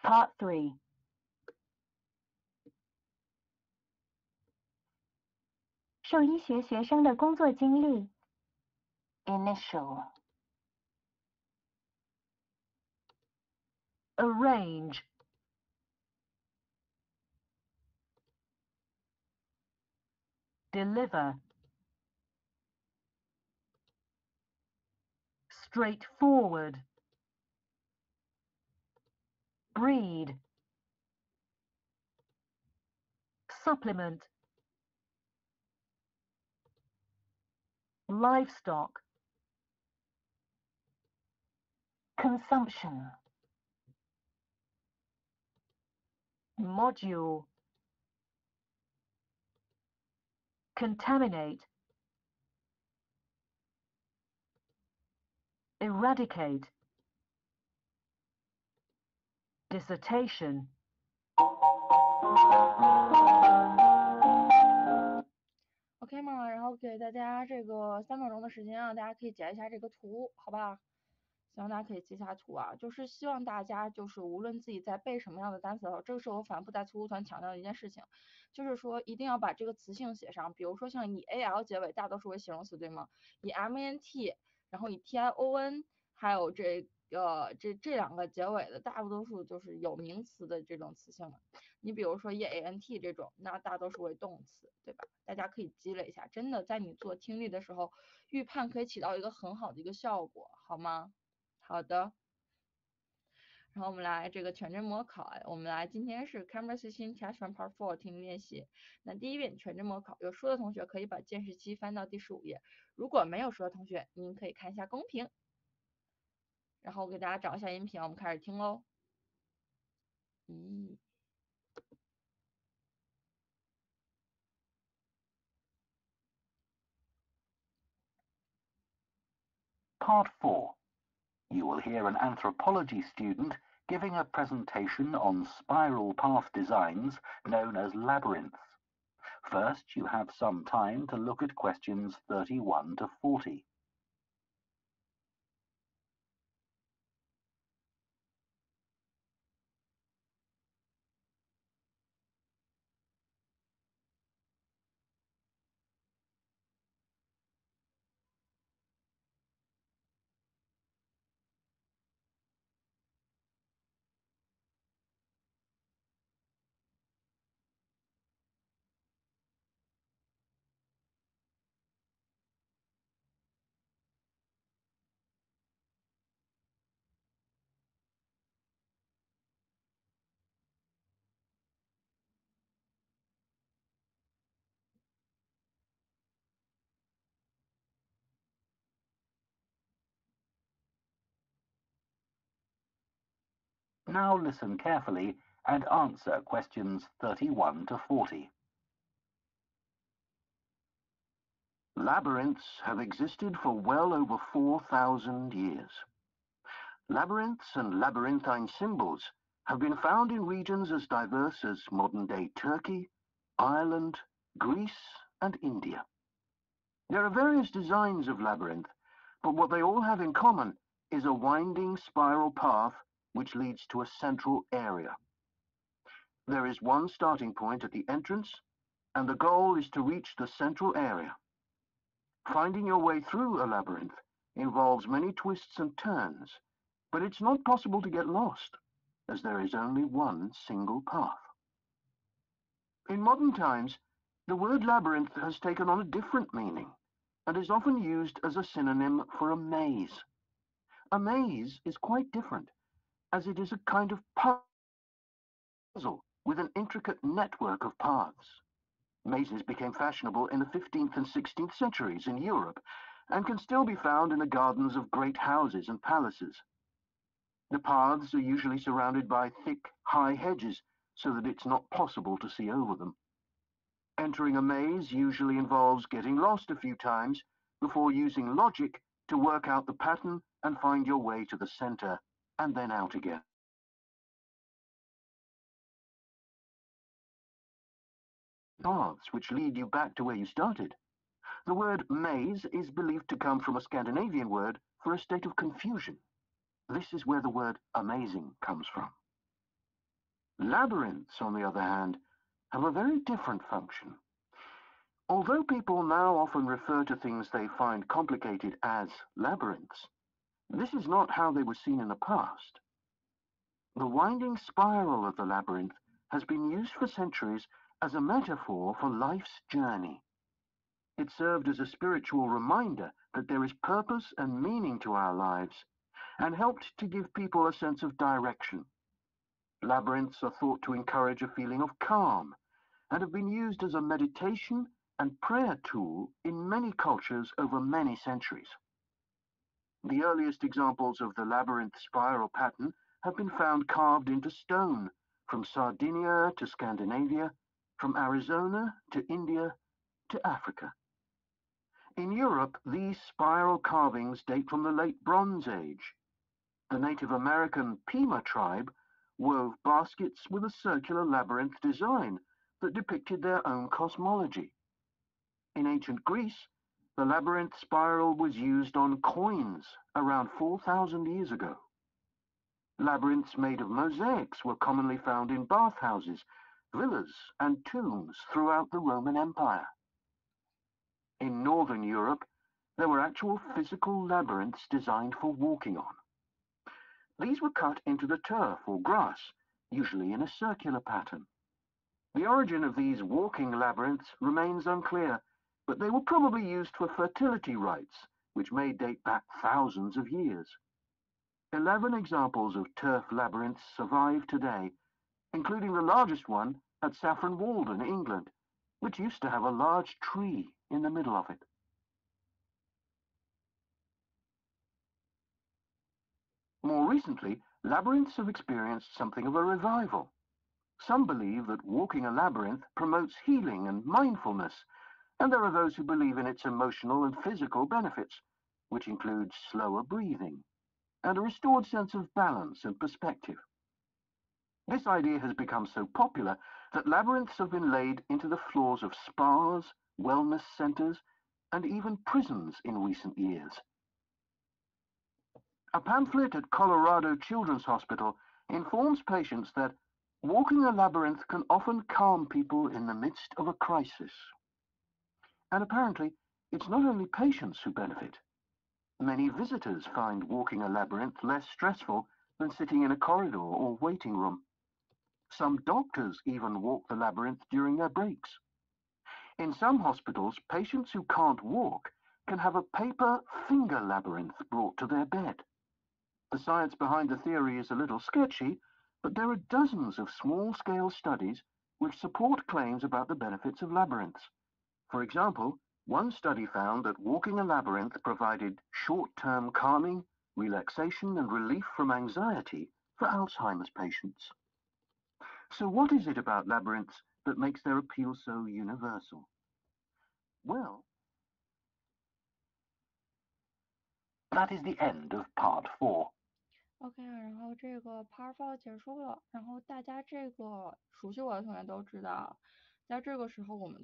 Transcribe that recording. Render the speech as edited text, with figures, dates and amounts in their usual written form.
Part 3.兽医学学生的工作经历 Initial Arrange, deliver, straightforward, breed, supplement, livestock, Consumption module, contaminate, eradicate, dissertation. OK 吗？然后给大家这个3秒钟的时间啊，大家可以截一下这个图，好吧？希望大家可以记下图啊，就是希望大家就是无论自己在背什么样的单词的时候，这个是我反复在粗鲁团强调的一件事情，就是说一定要把这个词性写上，比如说像以 al 结尾大多数为形容词，对吗？以 ment， 然后以 tion， 还有这两个结尾的大多数就是有名词的这种词性了。你比如说 ent 这种，那大多数为动词，对吧？大家可以积累一下，真的在你做听力的时候，预判可以起到一个很好的一个效果，好吗？好的，然后我们来这个全真模考，我们来今天是 Conversation test1-part4 听力练习。那第一遍全真模考，有书的同学可以把监视器翻到第15页，如果没有书的同学，您可以看一下公屏。然后我给大家找一下音频，我们开始听喽。Part 4. You will hear an anthropology student giving a presentation on spiral path designs known as labyrinths. First, you have some time to look at questions 31 to 40. Now listen carefully and answer questions 31 to 40. Labyrinths have existed for well over 4,000 years. Labyrinths and labyrinthine symbols have been found in regions as diverse as modern-day Turkey, Ireland, Greece, and India. There are various designs of labyrinth, but what they all have in common is a winding spiral path which leads to a central area. There is one starting point at the entrance, and the goal is to reach the central area. Finding your way through a labyrinth involves many twists and turns, but it's not possible to get lost, as there is only one single path. In modern times, the word labyrinth has taken on a different meaning and is often used as a synonym for a maze. A maze is quite different, as it is a kind of puzzle with an intricate network of paths. Mazes became fashionable in the 15th and 16th centuries in Europe and can still be found in the gardens of great houses and palaces. The paths are usually surrounded by thick, high hedges so that it's not possible to see over them. Entering a maze usually involves getting lost a few times before using logic to work out the pattern and find your way to the center and then out again. Paths which lead you back to where you started. The word maze is believed to come from a Scandinavian word for a state of confusion. This is where the word amazing comes from. Labyrinths, on the other hand, have a very different function. Although people now often refer to things they find complicated as labyrinths, this is not how they were seen in the past. The winding spiral of the labyrinth has been used for centuries as a metaphor for life's journey. It served as a spiritual reminder that there is purpose and meaning to our lives, and helped to give people a sense of direction. Labyrinths are thought to encourage a feeling of calm, and have been used as a meditation and prayer tool in many cultures over many centuries. The earliest examples of the labyrinth spiral pattern have been found carved into stone, from Sardinia to Scandinavia, from Arizona to India to Africa. In Europe, these spiral carvings date from the late Bronze Age. The Native American Pima tribe wove baskets with a circular labyrinth design that depicted their own cosmology. In ancient Greece, the labyrinth spiral was used on coins around 4,000 years ago. Labyrinths made of mosaics were commonly found in bathhouses, villas, and tombs throughout the Roman Empire. In northern Europe, there were actual physical labyrinths designed for walking on. These were cut into the turf or grass, usually in a circular pattern. The origin of these walking labyrinths remains unclear, but they were probably used for fertility rites, which may date back thousands of years. 11 examples of turf labyrinths survive today, including the largest one at Saffron Walden, England, which used to have a large tree in the middle of it. More recently, labyrinths have experienced something of a revival. Some believe that walking a labyrinth promotes healing and mindfulness, and there are those who believe in its emotional and physical benefits, which include slower breathing and a restored sense of balance and perspective. This idea has become so popular that labyrinths have been laid into the floors of spas, wellness centers, and even prisons in recent years. A pamphlet at Colorado Children's Hospital informs patients that walking a labyrinth can often calm people in the midst of a crisis. And apparently, it's not only patients who benefit. Many visitors find walking a labyrinth less stressful than sitting in a corridor or waiting room. Some doctors even walk the labyrinth during their breaks. In some hospitals, patients who can't walk can have a paper finger labyrinth brought to their bed. The science behind the theory is a little sketchy, but there are dozens of small-scale studies which support claims about the benefits of labyrinths. For example, one study found that walking a labyrinth provided short-term calming, relaxation, and relief from anxiety for Alzheimer's patients. So what is it about labyrinths that makes their appeal so universal? Well, that is the end of part 4. OK， 然后这个 Part 4结束了，然后大家这个熟悉我的同学都知道，在这个时候我们